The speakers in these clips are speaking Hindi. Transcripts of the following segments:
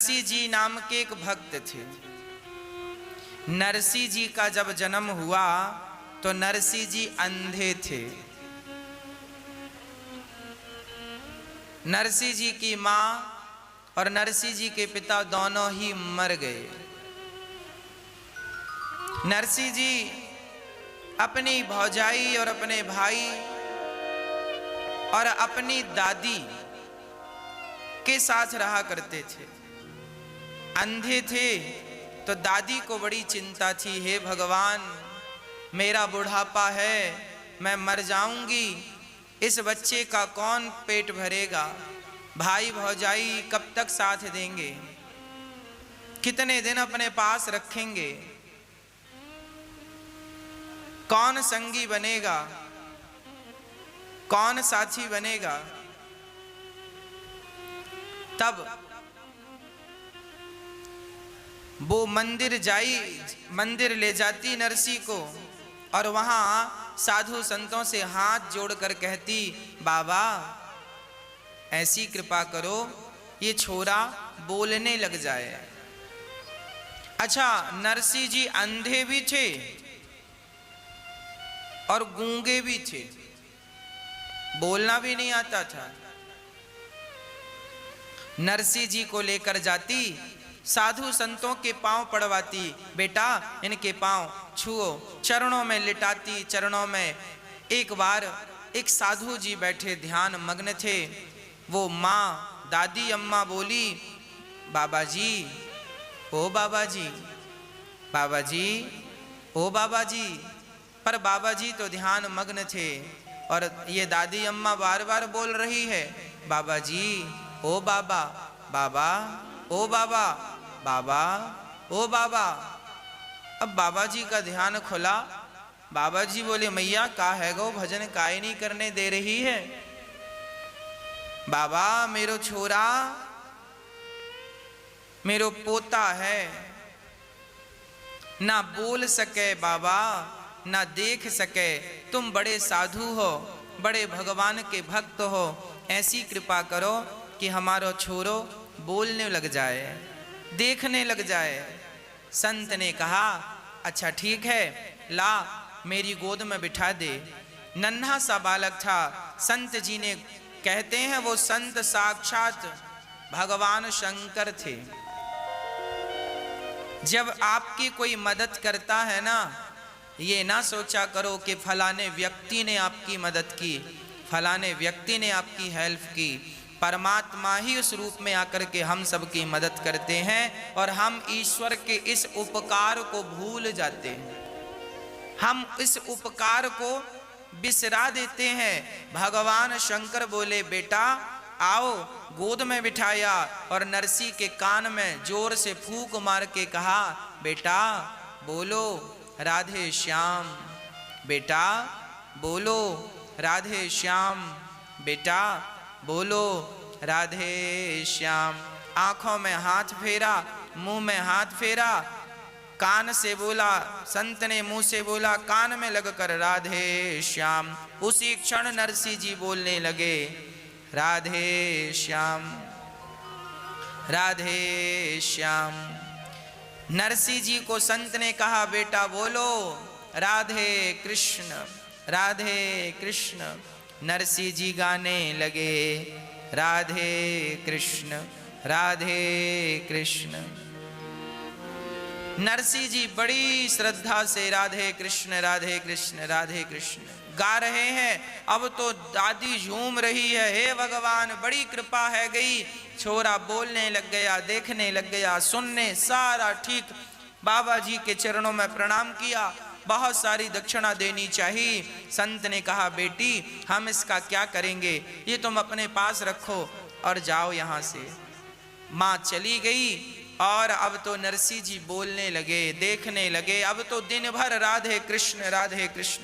नरसिंह जी नाम के एक भक्त थे। नरसिंह जी का जब जन्म हुआ तो नरसिंह जी अंधे थे। नरसिंह जी की मां और नरसिंह जी के पिता दोनों ही मर गए। नरसिंह जी अपनी भौजाई और अपने भाई और अपनी दादी के साथ रहा करते थे। अंधे थे तो दादी को बड़ी चिंता थी, हे भगवान मेरा बुढ़ापा है, मैं मर जाऊंगी, इस बच्चे का कौन पेट भरेगा, भाई भौजाई कब तक साथ देंगे, कितने दिन अपने पास रखेंगे, कौन संगी बनेगा, कौन साथी बनेगा। तब वो मंदिर ले जाती नरसिंह को और वहां साधु संतों से हाथ जोड़कर कहती, बाबा ऐसी कृपा करो ये छोरा बोलने लग जाए। अच्छा, नरसिंह जी अंधे भी थे और गूंगे भी थे, बोलना भी नहीं आता था। नरसिंह जी को लेकर जाती, साधु संतों के पांव पड़वाती, बेटा इनके पांव छुओ, चरणों में लिटाती। चरणों में एक बार एक साधु जी बैठे ध्यान मग्न थे। वो माँ दादी अम्मा बोली, बाबा जी ओ बाबा जी, बाबा जी ओ बाबा जी। पर बाबा जी तो ध्यान मग्न थे और ये दादी अम्मा बार बार बोल रही है, बाबा जी ओ बाबा, बाबा ओ बाबा, बाबा ओ बाबा। अब बाबा जी का ध्यान खुला। बाबा जी बोले, मैया का है गो, भजन काहे नहीं करने दे रही है। बाबा मेरो छोरा, मेरो पोता है, ना बोल सके बाबा, ना देख सके। तुम बड़े साधु हो, बड़े भगवान के भक्त हो, ऐसी कृपा करो कि हमारा छोरो बोलने लग जाए, देखने लग जाए। संत ने कहा, अच्छा ठीक है, ला मेरी गोद में बिठा दे। नन्हा सा बालक था। संत जी ने कहते हैं वो संत साक्षात भगवान शंकर थे। जब आपकी कोई मदद करता है ना, ये ना सोचा करो कि फलाने व्यक्ति ने आपकी मदद की, फलाने व्यक्ति ने आपकी हेल्प की। परमात्मा ही उस रूप में आकर के हम सबकी मदद करते हैं और हम ईश्वर के इस उपकार को भूल जाते हैं, हम इस उपकार को बिसरा देते हैं। भगवान शंकर बोले, बेटा आओ, गोद में बिठाया और नरसिंह के कान में जोर से फूंक मार के कहा, बेटा बोलो राधे श्याम, बेटा बोलो राधे श्याम, बेटा बोलो राधे श्याम। आंखों में हाथ फेरा, मुंह में हाथ फेरा, कान से बोला, संत ने मुंह से बोला, कान में लगकर राधे श्याम। उसी क्षण नरसिंह जी बोलने लगे, राधे श्याम, राधे श्याम। नरसिंह जी को संत ने कहा, बेटा बोलो राधे कृष्ण, राधे कृष्ण। नरसिंह जी गाने लगे, राधे कृष्ण, राधे कृष्ण। नरसिंह जी बड़ी श्रद्धा से राधे कृष्ण, राधे कृष्ण, राधे कृष्ण गा रहे हैं। अब तो दादी झूम रही है, हे भगवान बड़ी कृपा है गई, छोरा बोलने लग गया, देखने लग गया, सुनने सारा ठीक। बाबा जी के चरणों में प्रणाम किया, बहुत सारी दक्षिणा देनी चाहिए। संत ने कहा, बेटी हम इसका क्या करेंगे, ये तुम अपने पास रखो और जाओ यहाँ से। माँ चली गई और अब तो नरसिंह जी बोलने लगे, देखने लगे। अब तो दिन भर राधे कृष्ण, राधे कृष्ण,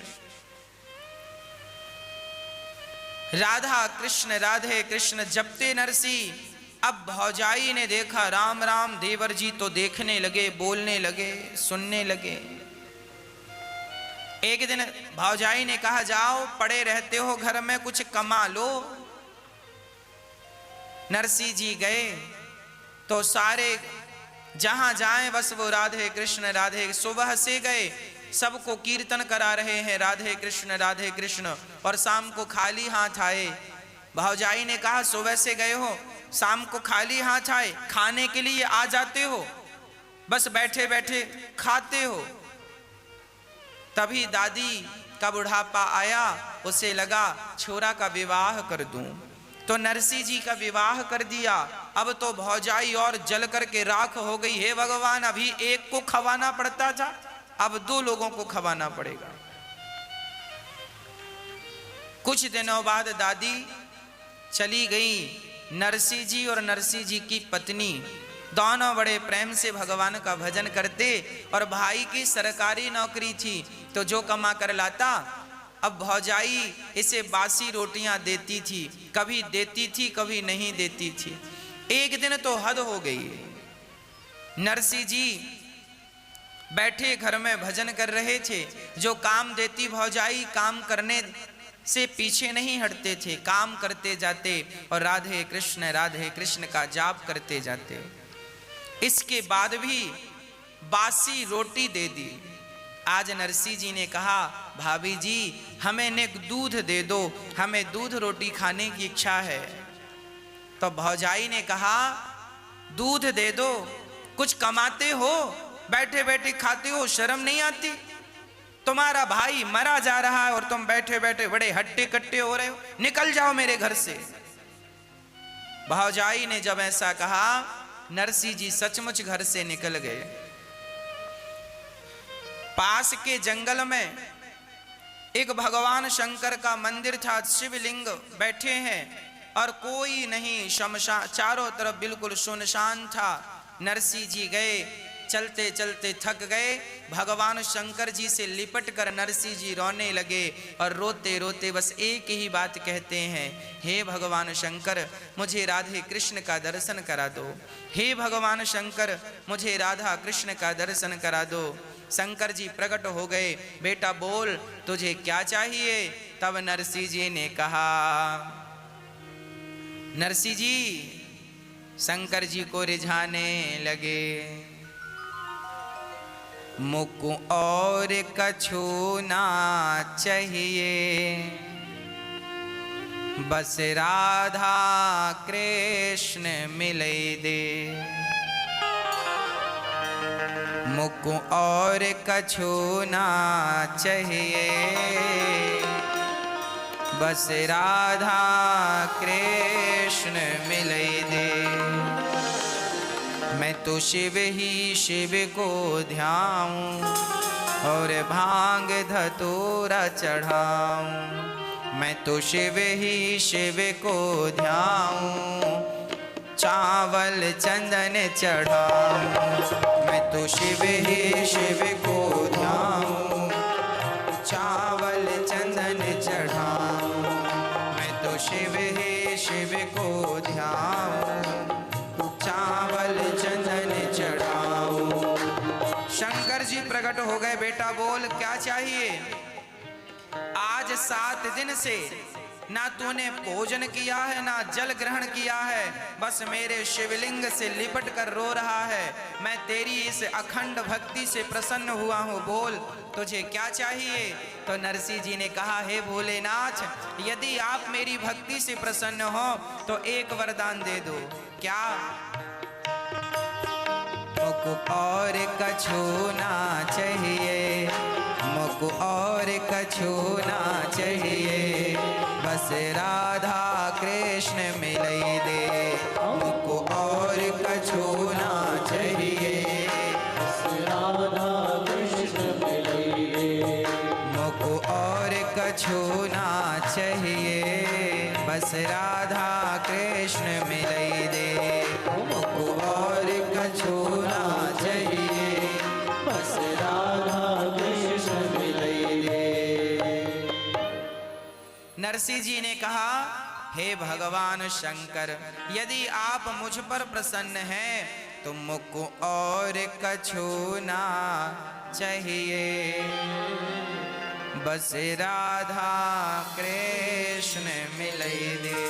राधा कृष्ण, राधे कृष्ण जपते नरसिंह। अब भौजाई ने देखा, राम राम, देवर जी तो देखने लगे, बोलने लगे, सुनने लगे। एक दिन भौजाई ने कहा, जाओ पड़े रहते हो घर में, कुछ कमा लो। नरसिंह जी गए तो सारे जहां जाएं बस वो राधे कृष्ण, सुबह से गए सबको कीर्तन करा रहे हैं राधे कृष्ण, और शाम को खाली हाथ आए। भौजाई ने कहा सुबह से गए हो, शाम को खाली हाथ आए, खाने के लिए आ जाते हो, बस बैठे बैठे खाते हो। तभी दादी का बुढ़ापा आया, उसे लगा छोरा का विवाह कर दूं, तो नरसिंह जी का विवाह कर दिया। अब तो भौजाई और जल करके राख हो गई। हे भगवान, अभी एक को खवाना पड़ता था, अब 2 लोगों को खवाना पड़ेगा। कुछ दिनों बाद दादी चली गई। नरसिंह जी और नरसिंह जी की पत्नी दोनों बड़े प्रेम से भगवान का भजन करते, और भाई की सरकारी नौकरी थी तो जो कमा कर लाता। अब भौजाई इसे बासी रोटियां देती थी, कभी देती थी कभी नहीं देती थी। एक दिन तो हद हो गई। नरसिंह जी बैठे घर में भजन कर रहे थे, जो काम देती भौजाई काम करने से पीछे नहीं हटते थे, काम करते जाते और राधे कृष्ण का जाप करते जाते। इसके बाद भी बासी रोटी दे दी। आज नरसिंह जी ने कहा भाभी जी हमें नेक दूध दे दो, हमें दूध रोटी खाने की इच्छा है। तो भौजाई ने कहा दूध दे दो, कुछ कमाते हो, बैठे बैठे खाते हो, शर्म नहीं आती? तुम्हारा भाई मरा जा रहा है और तुम बैठे बैठे बड़े हट्टे कट्टे हो रहे हो, निकल जाओ मेरे घर से। भौजाई ने जब ऐसा कहा, नरसिंह जी सचमुच घर से निकल गए। पास के जंगल में एक भगवान शंकर का मंदिर था, शिवलिंग बैठे हैं और कोई नहीं, शमशान, चारों तरफ बिल्कुल सुनसान था। नरसिंह जी गए, चलते चलते थक गए, भगवान शंकर जी से लिपट कर नरसिंह जी रोने लगे और रोते रोते बस एक ही बात कहते हैं, हे भगवान शंकर मुझे राधे कृष्ण का दर्शन करा दो, हे भगवान शंकर मुझे राधा कृष्ण का दर्शन करा दो। शंकर जी प्रकट हो गए, बेटा बोल तुझे क्या चाहिए? तब नरसिंह जी ने कहा, नरसिंह जी शंकर जी को रिझाने लगे, मुझको और कछु ना चाहिए, बस राधा कृष्ण मिले दे, मुझको और कछु ना चाहिए, बस राधा कृष्ण मिले दे। मैं तो शिव ही शिव को ध्याऊं और भांग धतूरा चढ़ाऊं, मैं तो शिव ही शिव को ध्याऊं, चावल चंदन चढ़ाऊं, मैं तो शिव ही शिव को ध्याऊं, चावल चंदन चढ़ाऊं, मैं तो शिव ही शिव को ध्याऊं, चावल चंदन चढ़ाऊं। शंकर जी प्रकट हो गए, बेटा बोल क्या चाहिए? आज 7 दिन से ना तूने भोजन किया है ना जल ग्रहण किया है, बस मेरे शिवलिंग से लिपट कर रो रहा है। मैं तेरी इस अखंड भक्ति से प्रसन्न हुआ हूँ, बोल तुझे क्या चाहिए? तो नरसिंह जी ने कहा, हे भोलेनाथ यदि आप मेरी भक्ति से प्रसन्न हो तो एक वरदान दे दो। क्या? मुझको और कछु ना चाहिए, मुझको और कछु ना चाहिए, बस राधा कृष्ण मिले दे, मुझको और कछु ना चाहिए, बस राधा कृष्ण मिले दे, मुझको और कछु ना चाहिए, बस राधा कृष्ण मिले दे, मुझको और कछु ना चाहिए, बस राधा कृष्ण मिले दे। नरसिंह जी ने कहा, हे भगवान शंकर यदि आप मुझ पर प्रसन्न हैं तो मुझको और कछु ना चाहिए, बस राधा कृष्ण मिले दे,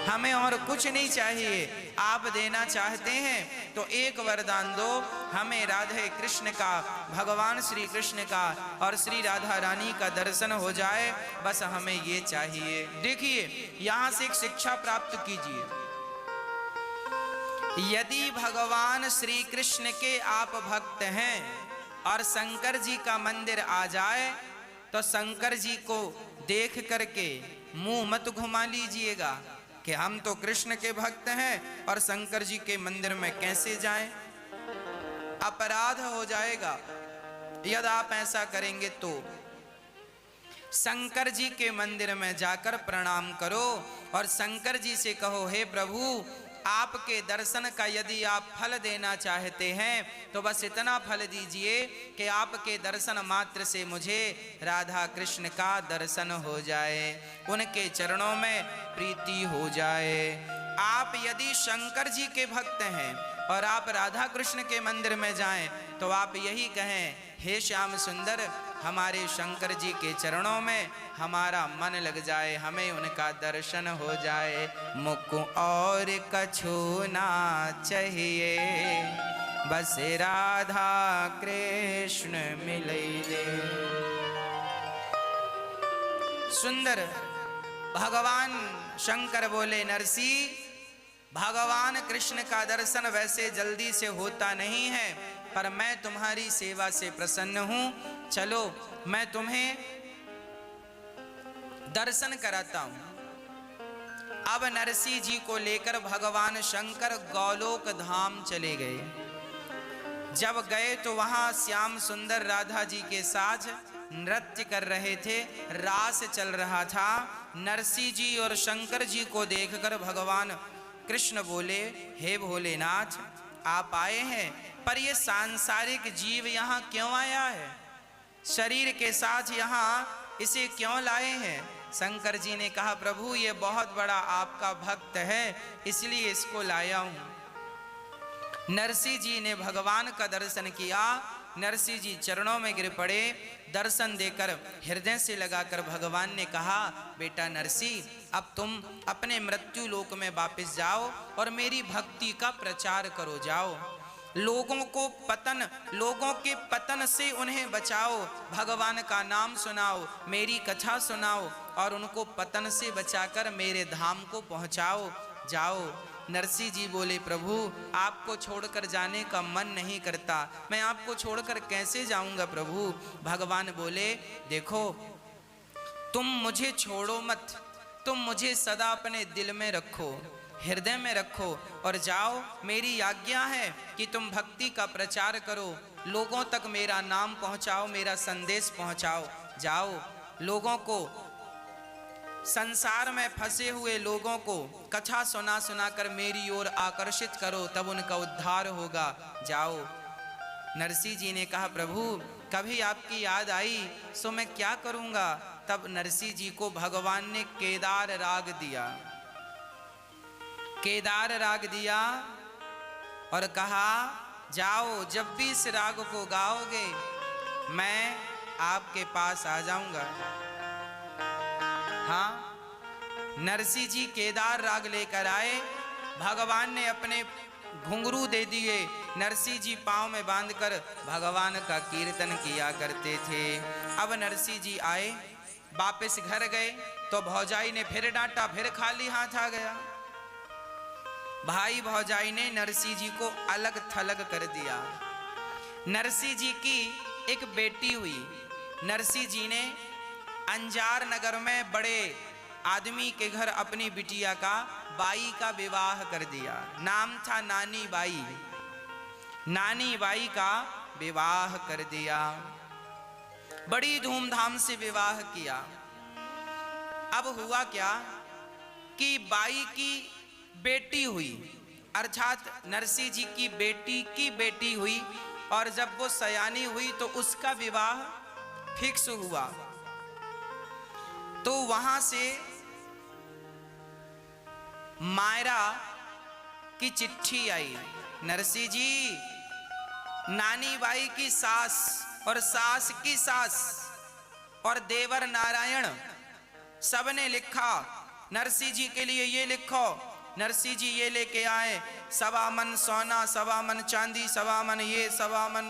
हमें हमें और कुछ नहीं चाहिए, आप देना चाहते हैं तो एक वरदान दो, हमें राधे कृष्ण का, भगवान श्री कृष्ण का और श्री राधा रानी का दर्शन हो जाए, बस हमें ये चाहिए। देखिए यहां से एक शिक्षा प्राप्त कीजिए, यदि भगवान श्री कृष्ण के आप भक्त हैं और शंकर जी का मंदिर आ जाए तो शंकर जी को देख करके मुंह मत घुमा लीजिएगा कि हम तो कृष्ण के भक्त हैं और शंकर जी के मंदिर में कैसे जाएं, अपराध हो जाएगा यदि आप ऐसा करेंगे तो। शंकर जी के मंदिर में जाकर प्रणाम करो और शंकर जी से कहो, हे प्रभु आपके दर्शन का यदि आप फल देना चाहते हैं तो बस इतना फल दीजिए कि आपके दर्शन मात्र से मुझे राधा कृष्ण का दर्शन हो जाए, उनके चरणों में प्रीति हो जाए। आप यदि शंकर जी के भक्त हैं और आप राधा कृष्ण के मंदिर में जाएं तो आप यही कहें, हे श्याम सुंदर हमारे शंकर जी के चरणों में हमारा मन लग जाए, हमें उनका दर्शन हो जाए, मुख और कछु ना चाहिए, बस राधा कृष्ण मिले दे। सुंदर भगवान शंकर बोले, नरसी भगवान कृष्ण का दर्शन वैसे जल्दी से होता नहीं है, पर मैं तुम्हारी सेवा से प्रसन्न हूं, चलो मैं तुम्हें दर्शन कराता हूं। अब नरसिंह जी को लेकर भगवान शंकर गौलोक धाम चले गए। जब गए तो वहां श्याम सुंदर राधा जी के साथ नृत्य कर रहे थे, रास चल रहा था। नरसिंह जी और शंकर जी को देखकर भगवान कृष्ण बोले, हे भोलेनाथ आप आए हैं, पर ये सांसारिक जीव यहाँ क्यों आया है, शरीर के साथ यहाँ इसे क्यों लाए हैं। शंकर जी ने कहा, प्रभु ये बहुत बड़ा आपका भक्त है इसलिए इसको लाया हूं। नरसिंह जी ने भगवान का दर्शन किया, नरसिंह जी चरणों में गिर पड़े, दर्शन देकर हृदय से लगाकर भगवान ने कहा, बेटा नरसिंह अब तुम अपने मृत्यु लोक में वापस जाओ और मेरी भक्ति का प्रचार करो, जाओ लोगों के पतन से उन्हें बचाओ, भगवान का नाम सुनाओ, मेरी कथा सुनाओ और उनको पतन से बचाकर मेरे धाम को पहुंचाओ, जाओ। नरसिंह जी बोले, प्रभु आपको छोड़कर जाने का मन नहीं करता, मैं आपको छोड़कर कैसे जाऊंगा प्रभु। भगवान बोले, देखो तुम मुझे छोड़ो मत, तुम मुझे सदा अपने दिल में रखो, हृदय में रखो और जाओ, मेरी आज्ञा है कि तुम भक्ति का प्रचार करो, लोगों तक मेरा नाम पहुंचाओ, मेरा संदेश पहुंचाओ, जाओ लोगों को, संसार में फंसे हुए लोगों को कथा सुना सुनाकर मेरी ओर आकर्षित करो, तब उनका उद्धार होगा, जाओ। नरसिंह जी ने कहा, प्रभु कभी आपकी याद आई सो मैं क्या करूंगा। तब नरसिंह जी को भगवान ने केदार राग दिया, केदार राग दिया और कहा, जाओ जब भी इस राग को गाओगे मैं आपके पास आ जाऊंगा। हाँ, नरसिंह जी केदार राग लेकर आए, भगवान ने अपने घुंघरू दे दिए, नरसिंह जी पांव में बांधकर भगवान का कीर्तन किया करते थे। अब नरसिंह जी आए, वापस घर गए तो भौजाई ने फिर डांटा, फिर खाली हाथ आ गया। भाई भौजाई ने नरसिंह जी को अलग थलग कर दिया। नरसिंह जी की एक बेटी हुई, नरसिंह जी ने अंजार नगर में बड़े आदमी के घर अपनी बिटिया का, बाई का विवाह कर दिया। नाम था नानी बाई, नानी बाई का विवाह कर दिया, बड़ी धूमधाम से विवाह किया। अब हुआ क्या कि बाई की बेटी हुई, अर्थात नरसिंह जी की बेटी हुई, और जब वो सयानी हुई तो उसका विवाह फिक्स हुआ। तो वहां से मायरा की चिट्ठी आई, नरसिंह जी नानी बाई की सास और सास की सास और देवर नारायण सबने लिखा, नरसिंह जी के लिए ये लिखो नरसिंह जी ये लेके आए 1.25 मन सोना, 1.25 मन चांदी, 1.25 मन ये, 1.25 मन,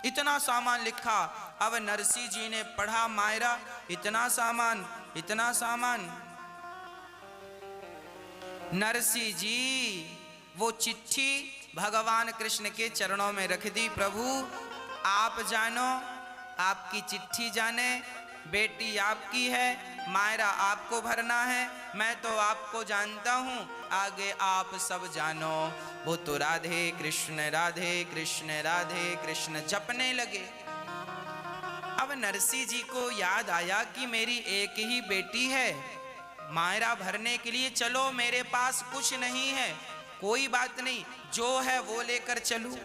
इतना सामान लिखा। अब नरसिंह जी ने पढ़ा, मायरा इतना सामान, इतना सामान। नरसिंह जी वो चिट्ठी भगवान कृष्ण के चरणों में रख दी। प्रभु आप जानो, आपकी चिट्ठी जाने, बेटी आपकी है, मायरा आपको भरना है, मैं तो आपको जानता हूँ, आगे आप सब जानो। वो तो राधे कृष्ण राधे कृष्ण राधे कृष्ण जपने लगे। अब नरसिंह जी को याद आया कि मेरी एक ही बेटी है, मायरा भरने के लिए चलो, मेरे पास कुछ नहीं है, कोई बात नहीं, जो है वो लेकर चलूं।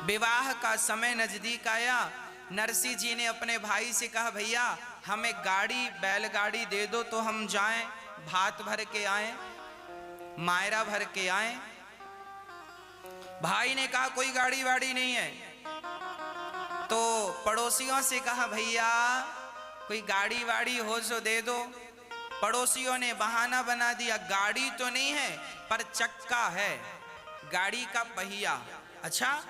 विवाह का समय नजदीक आया। नरसिंह जी ने अपने भाई से कहा, भैया हमें गाड़ी, बैलगाड़ी दे दो तो हम जाएं, भात भर के आए, मायरा भर के आए। भाई ने कहा कोई गाड़ी वाड़ी नहीं है। तो पड़ोसियों से कहा, भैया कोई गाड़ी वाड़ी हो तो दे दो। पड़ोसियों ने बहाना बना दिया, गाड़ी तो नहीं है पर चक्का है, गाड़ी का पहिया। अच्छा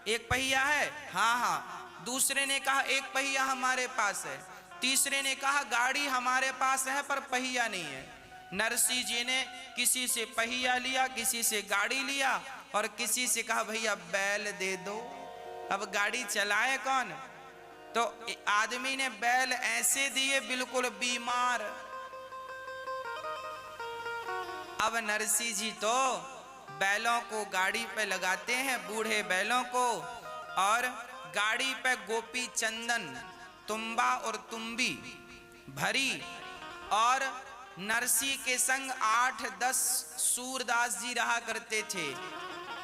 एक पहिया है? हाँ हाँ। दूसरे ने कहा एक पहिया हमारे पास है। तीसरे ने कहा गाड़ी हमारे पास है पर पहिया नहीं है। नरसिंह जी ने किसी से पहिया लिया, किसी से गाड़ी लिया और किसी से कहा भैया बैल दे दो। अब गाड़ी चलाए कौन? तो आदमी ने बैल ऐसे दिए बिल्कुल बीमार। अब नरसिंह जी तो बैलों को गाड़ी पे लगाते हैं, बूढ़े बैलों को, और गाड़ी पे गोपी चंदन, तुम्बा और तुम्बी भरी, और नरसिंह के संग 8-10 सूरदास जी रहा करते थे।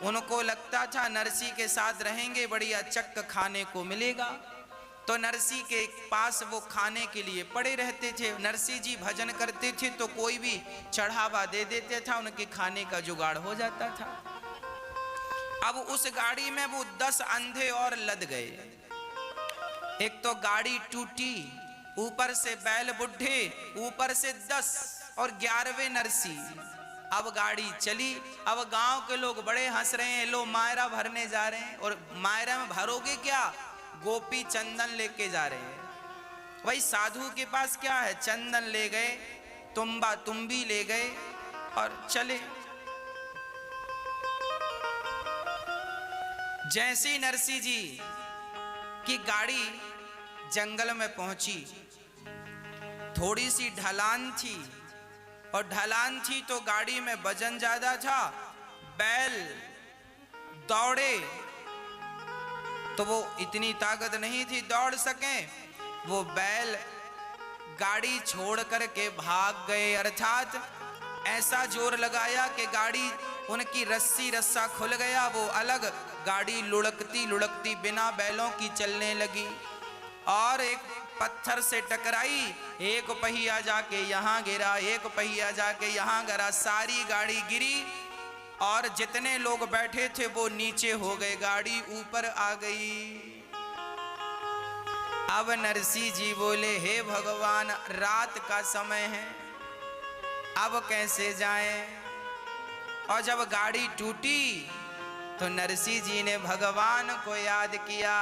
उनको लगता था नरसिंह के साथ रहेंगे बढ़िया चक्क खाने को मिलेगा, तो नरसिंह के पास वो खाने के लिए पड़े रहते थे। नरसिंह जी भजन करते थे तो कोई भी चढ़ावा दे देते था, उनके खाने का जुगाड़ हो जाता था। अब उस गाड़ी में वो 10 अंधे और लद गए। एक तो गाड़ी टूटी, ऊपर से बैल बुढ़े, ऊपर से 10 और 11वें नरसिंह। अब गाड़ी चली। अब गांव के लोग बड़े हंस रहे हैं, लो मायरा भरने जा रहे हैं। और मायरा में भरोगे क्या? गोपी चंदन लेके जा रहे हैं। वही साधु के पास क्या है? चंदन ले गए, तुम्बा तुम्बी ले गए और चले। जैसी नरसिंह जी की गाड़ी जंगल में पहुंची, थोड़ी सी ढलान थी, और ढलान थी तो गाड़ी में वजन ज्यादा था। बैल दौड़े तो वो इतनी ताकत नहीं थी दौड़ सके। वो बैल गाड़ी छोड़ करके भाग गए, अर्थात ऐसा जोर लगाया कि गाड़ी, उनकी रस्सी रस्सा खुल गया, वो अलग, गाड़ी लुढ़कती लुढ़कती बिना बैलों की चलने लगी और एक पत्थर से टकराई। एक पहिया जाके यहाँ गिरा, एक पहिया जाके यहाँ गिरा, सारी गाड़ी गिरी और जितने लोग बैठे थे वो नीचे हो गए, गाड़ी ऊपर आ गई। अब नरसिंह जी बोले, हे भगवान रात का समय है, अब कैसे जाएं? और जब गाड़ी टूटी तो नरसिंह जी ने भगवान को याद किया,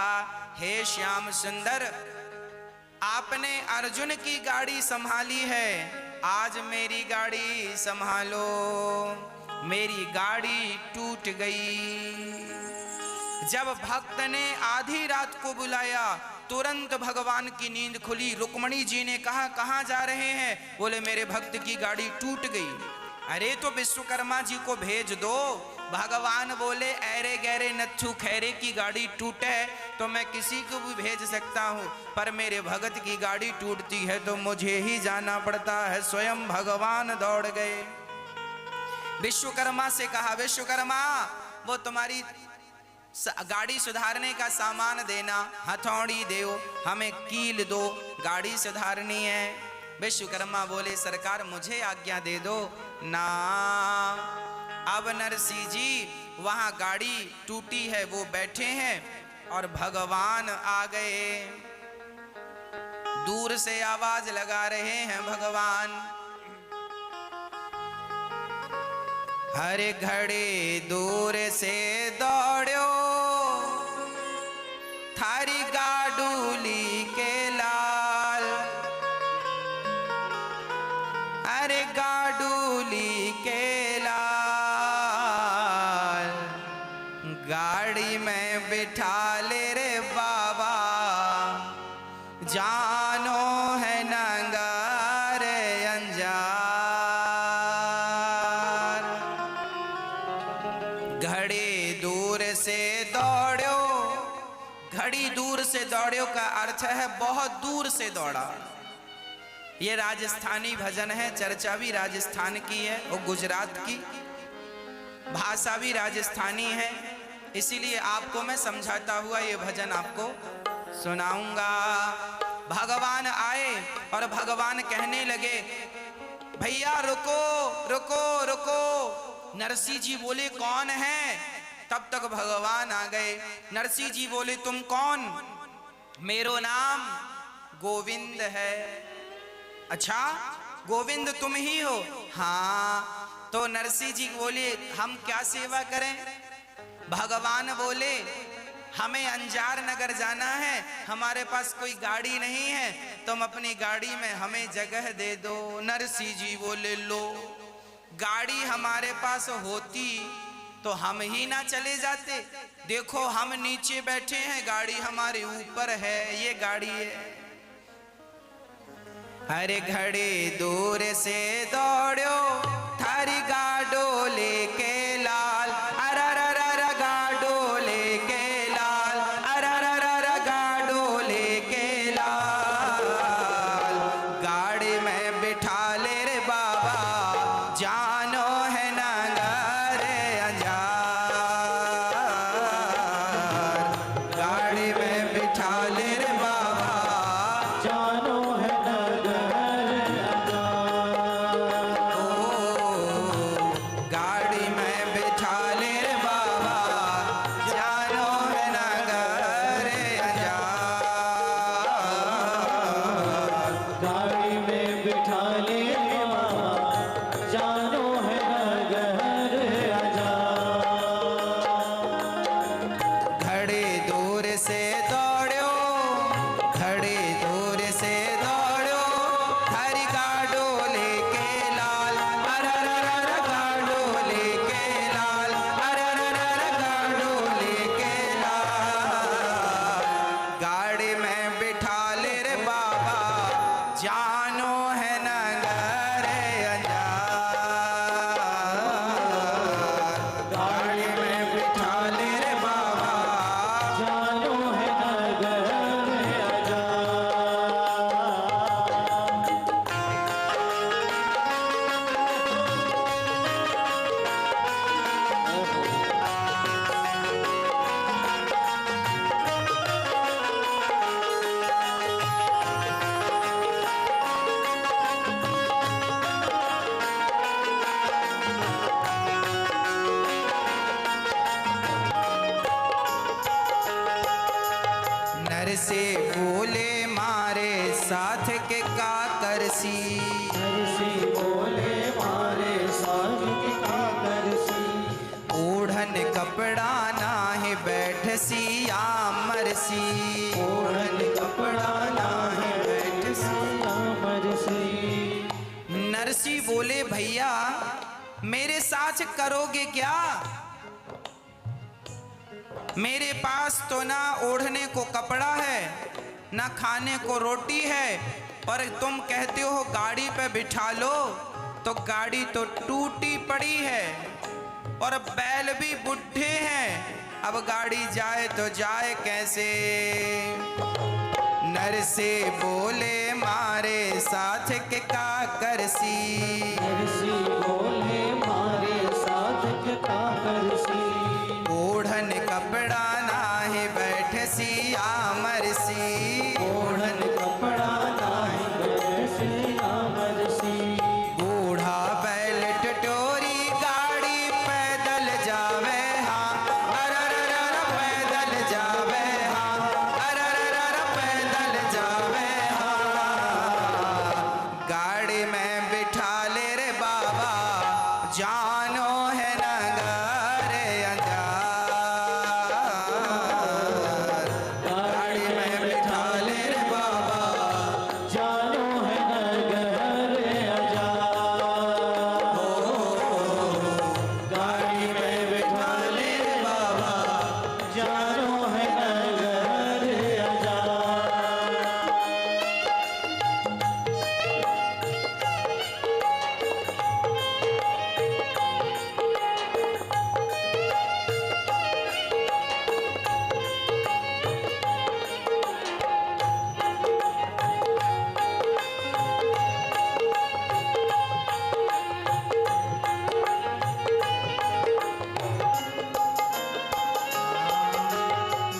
हे श्याम सुंदर, आपने अर्जुन की गाड़ी संभाली है, आज मेरी गाड़ी संभालो, मेरी गाड़ी टूट गई। जब भक्त ने आधी रात को बुलाया, तुरंत भगवान की नींद खुली। रुक्मणी जी ने कहा, कहाँ जा रहे हैं? बोले मेरे भक्त की गाड़ी टूट गई। अरे तो विश्वकर्मा जी को भेज दो। भगवान बोले, ऐरे गहरे नत्थु खैरे की गाड़ी टूटे तो मैं किसी को भी भेज सकता हूँ, पर मेरे भगत की गाड़ी टूटती है तो मुझे ही जाना पड़ता है। स्वयं भगवान दौड़ गए। विश्वकर्मा से कहा, विश्वकर्मा वो तुम्हारी गाड़ी सुधारने का सामान देना, हथौड़ी दो, हमें कील दो, गाड़ी सुधारनी है। विश्वकर्मा बोले, सरकार मुझे आज्ञा दे दो ना। अब नरसिंह जी वहां गाड़ी टूटी है वो बैठे हैं और भगवान आ गए। दूर से आवाज लगा रहे हैं भगवान, हर घड़ी दूर से दौड़ो थारी गाडूली के लाल, अरे गाडूली के लाल, गाड़ी में बिठा ले रे बाबा, जानो है नंगार अंजार। घड़ी दूर से दौड़ो, घड़ी दूर से दौड़ो का अर्थ है बहुत दूर से दौड़ा। ये राजस्थानी भजन है, चर्चा भी राजस्थान की है और गुजरात की, भाषा भी राजस्थानी है, इसीलिए आपको मैं समझाता हुआ ये भजन आपको सुनाऊंगा। भगवान आए और भगवान कहने लगे भैया रुको रुको रुको। नरसिंह जी बोले कौन है? तब तक भगवान आ गए। नरसिंह जी बोले तुम कौन? मेरो नाम गोविंद है। अच्छा गोविंद तुम ही हो? हाँ। तो नरसिंह जी बोले हम क्या सेवा करें? भगवान बोले हमें अंजार नगर जाना है, हमारे पास कोई गाड़ी नहीं है, तुम अपनी गाड़ी में हमें जगह दे दो। नरसिंह जी बोले लो, गाड़ी हमारे पास होती तो हम ही ना चले जाते। देखो हम नीचे बैठे हैं, गाड़ी हमारे ऊपर है, ये गाड़ी है। अरे घड़ी दूर से दौड़ो थारी गाडो लेके लाल, अरररर गाडो लेके लाल, अरररर गाडो लेके लाल, गाड़ी में बिठा ले रे बाबा, जानो है नगर अंजार। गाड़ी में बिठा ले रे बाबा, जानो है गाड़ी में बिठा ले रे बाबा, जानो है नगर अंजार। गाड़ी में बिठा ले बाबा, जानो है नगर आजार। घड़ी दूर से दौड़ो, घड़ी दूर से दौड़ो हरी गाडो लेके लाल, अरररर गाडो लेके लाल, अरररर गाडो लेके लाल, गाड़ी में बिठा ले रे बाबा, जानो है नगर अंजार। गाड़ी में बिठा ले रे बाबा, जानो है नगर नर से बोले मारे साथ के का करसी, नरसी बोले मारे साथ के कागरसी, ओढ़न कपड़ा नाहे बैठसी आमरसी, ओढ़न कपड़ा नाहे बैठसी आमरसी। नरसी बोले भैया मेरे साथ करोगे क्या? मेरे पास तो ना ओढ़ने को कपड़ा है, ना खाने को रोटी है, पर तुम कहते हो गाड़ी पे बिठा लो, तो गाड़ी तो टूटी पड़ी है और बैल भी बुढ़े हैं, अब गाड़ी जाए तो जाए कैसे? नर से बोले मारे साथ के का करसी, नरसी बोले मारे साथ के कागरसी, ओढ़न कपड़ा नाहे बैठसी आमरसी, ओढ़न कपड़ा नाहे बैठसी आमरसी। बूढ़ा बैल टटोरी गाड़ी पैदल जावे हाँ, अरररर पैदल जावे हाँ, अरररर पैदल जावे हाँ, गाड़ी में बिठा ले रे बाबा, जानो है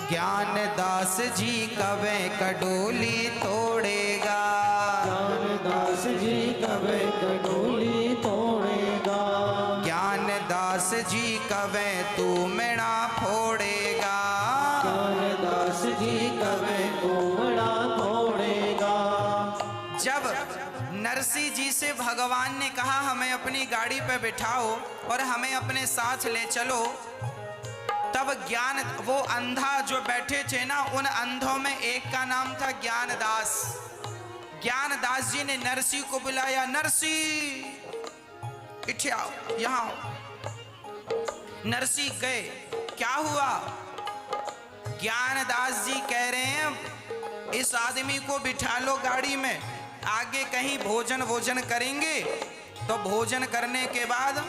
ज्ञानदास जी कवे कडोली तोड़ेगा, ज्ञानदास जी कवे कडोली तोड़ेगा, ज्ञानदास जी कवे तू मेरा फोड़ेगा, ज्ञानदास जी कवे कोमड़ा तोड़ेगा। जब नरसिंह जी से भगवान ने कहा हमें अपनी गाड़ी पे बिठाओ और हमें अपने साथ ले चलो, तब ज्ञान वो अंधा जो बैठे थे ना, उन अंधों में एक का नाम था ज्ञानदास। ज्ञानदास जी ने नरसिंह को बुलाया, नरसिंह इठे आओ, यहाँ आओ। नरसिंह गए, क्या हुआ? ज्ञानदास जी कह रहे हैं इस आदमी को बिठा लो गाड़ी में, आगे कहीं भोजन करेंगे तो भोजन करने के बाद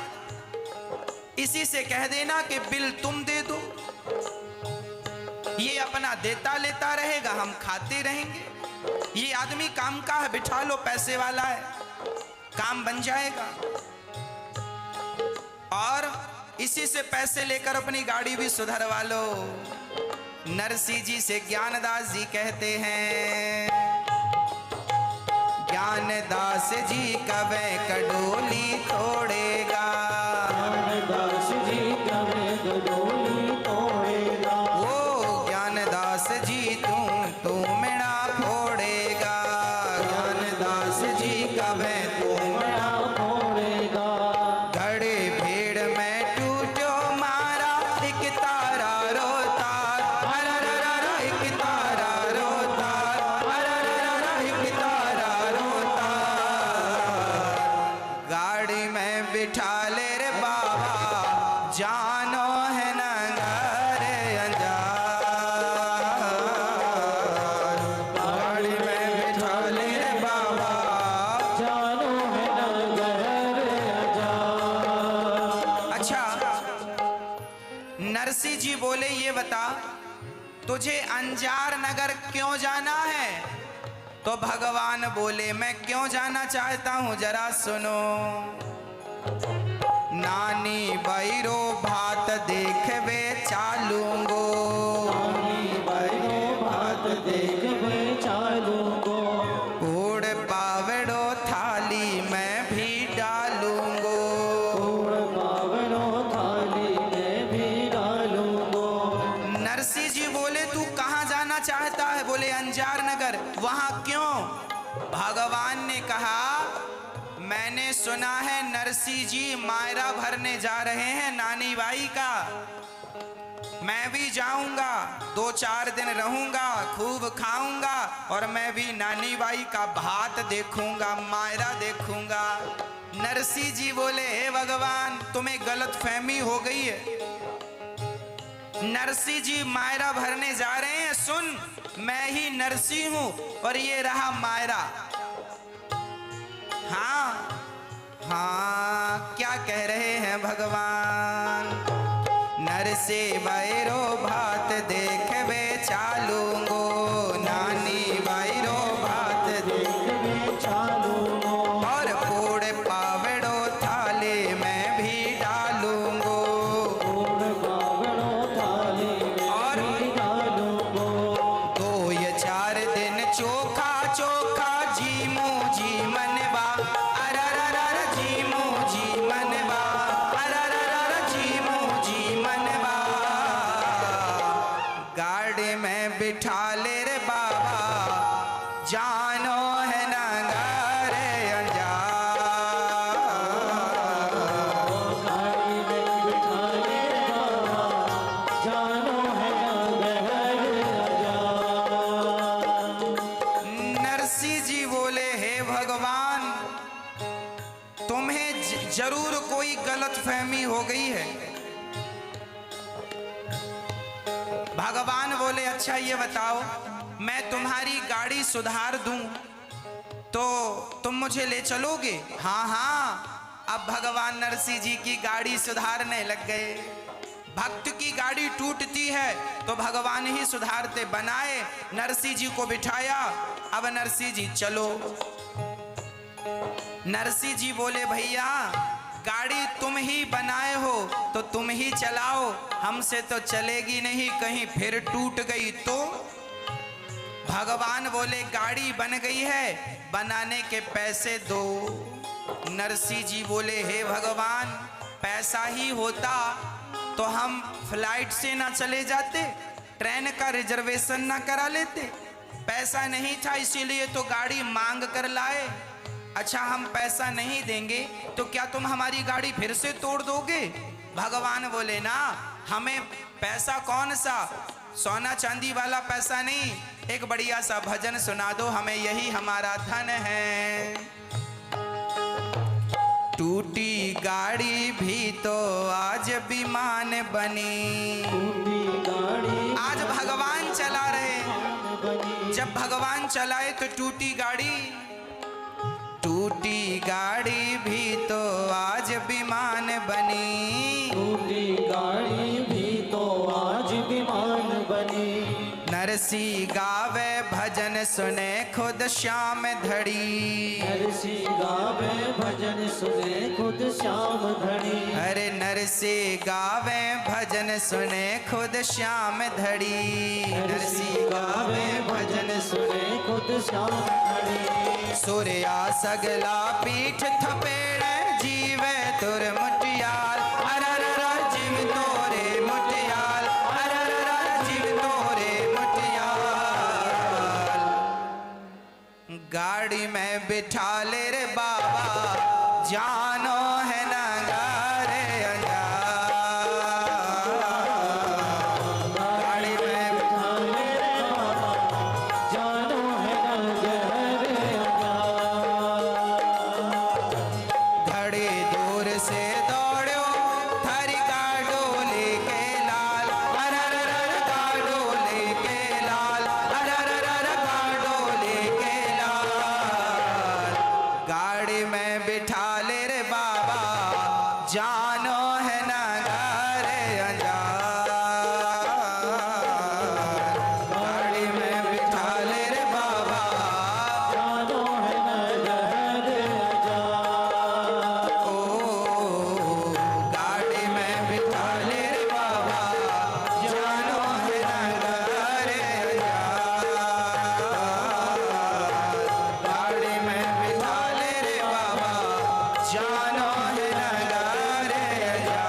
इसी से कह देना कि बिल तुम दे दो, ये अपना देता लेता रहेगा, हम खाते रहेंगे। ये आदमी काम का है, बिठा लो, पैसे वाला है, काम बन जाएगा। और इसी से पैसे लेकर अपनी गाड़ी भी सुधरवा लो। नरसिंह जी से ज्ञानदास जी कहते हैं, ज्ञानदास जी कवे कडोली तोड़ेगा, ज्ञानदास जी कवे कडोली तोड़ेगा, ओ ज्ञानदास जी तू मेरा फोड़ेगा, ज्ञानदास जी कवे तू कोमड़ा तोड़ेगा। घड़े भेड़ में टूटो मारा, एक तारा रोता, अरररर एक तारा रोता, अरररर एक तारा रोता। गाड़ी में बिठा ले रे बाबा, जानो है नगर अंजार, गाड़ी में बिठा ले रे बाबा। जानो है नगर अजार। अच्छा, नरसिंह जी बोले ये बता तुझे अंजार नगर क्यों जाना है? तो भगवान बोले मैं क्यों जाना चाहता हूं जरा सुनो। नानी बैरो भात देखवे चालूंगो, नानी बैरो भात देखवे चालूंगो, उड़ पावड़ो थाली में भी डालूंगो। उड़ पावड़ो थाली में भी डालूंगो। नरसिंह जी बोले तू कहाँ जाना चाहता है? बोले अंजार नगर। वहां क्यों? भगवान ने कहा मैंने सुना है नरसिंह जी मायरा भरने जा रहे हैं नानी बाई का, मैं भी जाऊंगा, 2-4 दिन रहूंगा, खूब खाऊंगा और मैं भी नानी बाई का भात देखूंगा, मायरा देखूंगा। नरसिंह जी बोले हे भगवान तुम्हें गलत फहमी हो गई है, नरसिंह जी मायरा भरने जा रहे हैं, सुन मैं ही नरसिंह हूं और ये रहा मायरा। हाँ हाँ, क्या कह रहे हैं भगवान? नरसे बैरो भात देखवे चालूंगो, नानी बैरो भात देखवे चालूंगो, और पूड़ पावड़ो थाले में भी डालूंगो। उड़ पावड़ो थाली में और भी डालूंगो। 2-4 दिन चोखा चोखा जी मुझी मनवा, अरररर जी मुझी मनवा, अरररर जी मुझी मनवा। गाड़ी में बिठा ले रे बाबा, जानो है नगर अंजार। गाड़ी में बिठा ले बाबा, जानो है नगर अजार। नरसिंह जी बोले हे भगवान तुम्हें जरूर कोई गलत फहमी हो गई है। भगवान बोले अच्छा ये बताओ मैं तुम्हारी गाड़ी सुधार दूं तो तुम मुझे ले चलोगे? हाँ हाँ। अब भगवान नरसिंह जी की गाड़ी सुधारने लग गए। भक्त की गाड़ी टूटती है तो भगवान ही सुधारते। बनाए, नरसिंह जी को बिठाया, अब नरसिंह जी चलो। नरसिंह जी बोले भैया गाड़ी तुम ही बनाए हो तो तुम ही चलाओ, हमसे तो चलेगी नहीं, कहीं फिर टूट गई तो। भगवान बोले गाड़ी बन गई है, बनाने के पैसे दो। नरसिंह जी बोले हे भगवान, पैसा ही होता तो हम फ्लाइट से ना चले जाते, ट्रेन का रिजर्वेशन ना करा लेते। पैसा नहीं था इसीलिए तो गाड़ी मांग कर लाए। अच्छा हम पैसा नहीं देंगे तो क्या तुम हमारी गाड़ी फिर से तोड़ दोगे? भगवान बोले ना, हमें पैसा कौन सा सोना चांदी वाला पैसा नहीं, एक बढ़िया सा भजन सुना दो, हमें यही हमारा धन है। टूटी गाड़ी भी तो आज विमान बनी। टूटी गाड़ी आज भगवान चला रहे, बनी। जब भगवान चलाए तो टूटी गाड़ी। टूटी गाड़ी भी तो आज विमान बनी। टूटी गाड़ी भी तो आज विमान बनी। नरसिंह गावे भजन सुने खुद श्याम धड़ी। नरसिंह गावे भजन सुने खुद श्याम धड़ी। अरे नरसिंह गावे भजन सुने खुद श्याम धड़ी। नरसिंह गावे भजन सुने खुद श्याम धड़ी। सूर्या सगला पीठ थपेड़ जीवे तुर मुटियाल। अरररा जीव तोरे मुटियाल, अरररा जीव तोरे मुटियाल। गाड़ी में बिठा ले रे बाबा, जानो है नगारे अंजार। गाड़ी में बिठा ले रे बाबा, जानो है नगर अंजार। घड़ी दूर से दौड़ो, थारी गाड़ो लेके लाल। अररर गाड़ो लेके लाल, अररर गाड़ो लेके लाल। गाड़ी में बिठा ले रे बाबा, जानो है नगारे अंजार। गाड़ी में बिठा ले रे बाबा, जानो है नगर अंजार। ओ गाड़ी में बिठा ले रे बाबा, जानो है नगारे अंजार। गाड़ी में बिठा ले रे बाबा, जानो है नगारे अंजार।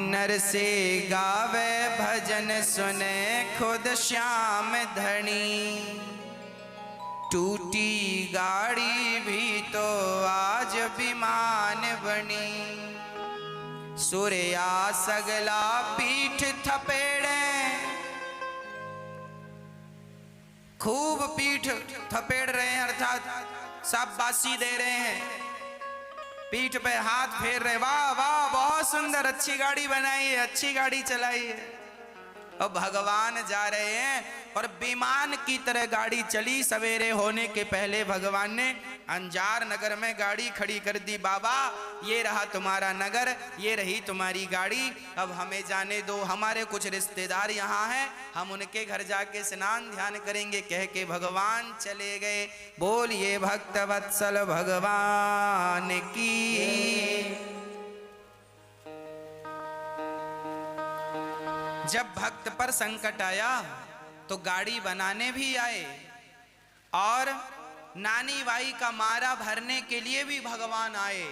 नरसिंह गावे भजन सुने खुद श्याम धनी। टूटी गाड़ी भी तो आज विमान बनी। सूर्या सगला पीठ थपेड़े, खूब पीठ थपेड़ रहे हैं, अर्थात शाबाशी दे रहे हैं, पीठ पे हाथ फेर रहे। वाह वाह बहुत सुंदर, अच्छी गाड़ी बनाई है, अच्छी गाड़ी चलाई है। अब भगवान जा रहे हैं और विमान की तरह गाड़ी चली। सवेरे होने के पहले भगवान ने अंजार नगर में गाड़ी खड़ी कर दी। बाबा ये रहा तुम्हारा नगर, ये रही तुम्हारी गाड़ी, अब हमें जाने दो, हमारे कुछ रिश्तेदार यहाँ हैं, हम उनके घर जाके स्नान ध्यान करेंगे, कह के भगवान चले गए। बोलिए भक्त वत्सल भगवान की। जब भक्त पर संकट आया तो गाड़ी बनाने भी आए और नानी बाई का मारा भरने के लिए भी भगवान आए।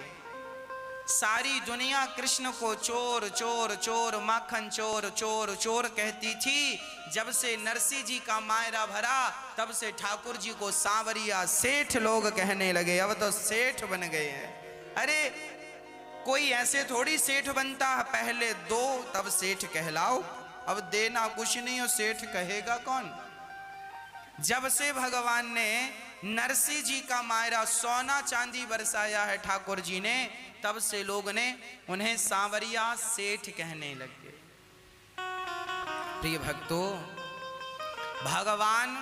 सारी दुनिया कृष्ण को चोर चोर चोर, माखन चोर चोर चोर कहती थी। जब से नरसिंह जी का मायरा भरा तब से ठाकुर जी को सांवरिया सेठ लोग कहने लगे। अब तो सेठ बन गए हैं। अरे कोई ऐसे थोड़ी सेठ बनता है, पहले दो तब सेठ कहलाओ, अब देना कुछ नहीं हो सेठ कहेगा कौन। जब से भगवान ने नरसिंह जी का मायरा सोना चांदी बरसाया है ठाकुर जी ने, तब से लोग ने उन्हें सांवरिया सेठ कहने लगे। प्रिय भक्तों, भगवान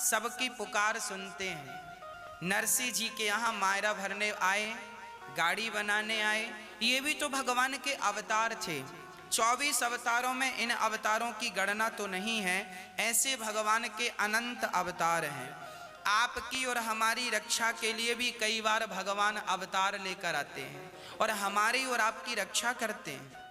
सबकी पुकार सुनते हैं। नरसिंह जी के यहाँ मायरा भरने आए, गाड़ी बनाने आए, ये भी तो भगवान के अवतार थे। 24 अवतारों में इन अवतारों की गणना तो नहीं है, ऐसे भगवान के अनंत अवतार हैं। आपकी और हमारी रक्षा के लिए भी कई बार भगवान अवतार लेकर आते हैं और हमारी और आपकी रक्षा करते हैं।